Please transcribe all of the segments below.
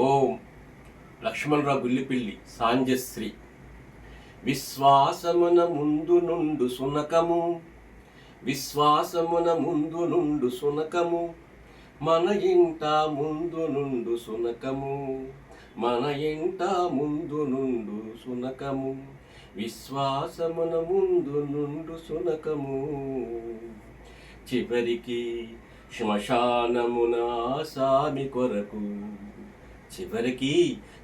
ఓం లక్ష్మణరావు గుల్లిపిల్లి సాంజశ్రీ. విశ్వాసమున ముందు నుండు సునకము, విశ్వాసమున ముందు నుండు సునకము, మన ఇంట ముందు నుండు సునకము, మన ఇంట ముందు నుండు సునకము, విశ్వాసమున ముందు నుండు సునకము. చివరికి శ్మశానమున ఆసామి కొరకు, చివరికి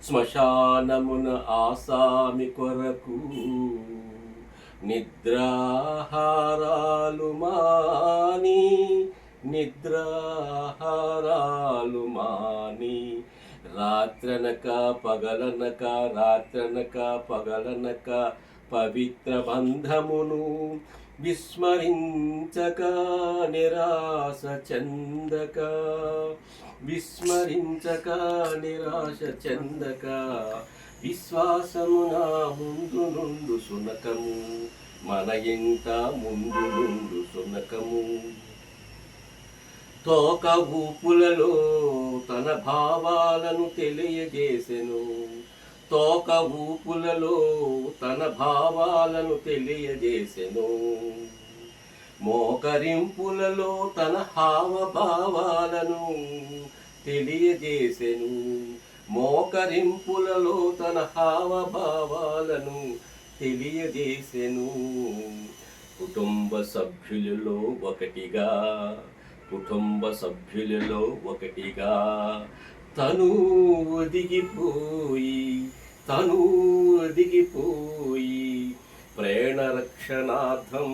శ్మశానమున ఆసామి కొరకు, నిద్రాహారాలు మాని, నిద్రాహారాలు మాని, రాత్రనక పగలనక, రాత్రనక పగలనక పవిత్ర బంధమును విస్మరించక, నిరాశ చెందక, విస్మరించక నిరాశ చెందక, విశ్వాసమున ముందు నుండు సునకము, మన ఇంట ముందు నుండు సునకము. తోక ఊపులలో తన భావాలను తెలియజేసెను, తోక ఊపులలో తన భావాలను తెలియజేసెను, మోకరింపులలో తన హావభావాలను తెలియజేసెను, మోకరింపులలో తన హావభావాలను తెలియజేసెను. కుటుంబ సభ్యులలో ఒకటిగా, కుటుంబ సభ్యులలో ఒకటిగా తను ఒదిగిపోయి, తను ఒదిగిపోయి ప్రేణరక్షణార్థం,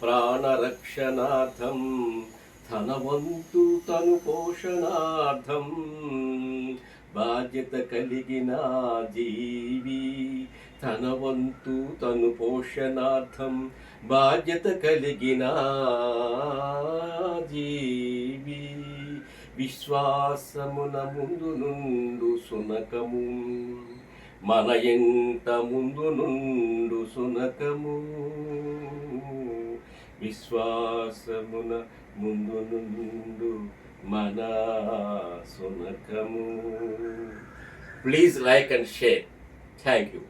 ప్రాణరక్షణార్థం, తన వంతు తను పోషణార్థం బాధ్యత కలిగిన జీవి, తన వంతు తను పోషణార్థం బాధ్యత కలిగిన జీవి. విశ్వాసమున ముందు నుండు సునకము, మన ఇంట ముందు నుండు సునకము, విశ్వాసమున ముందు నుండు మన సునకము. Please like and share. Thank you.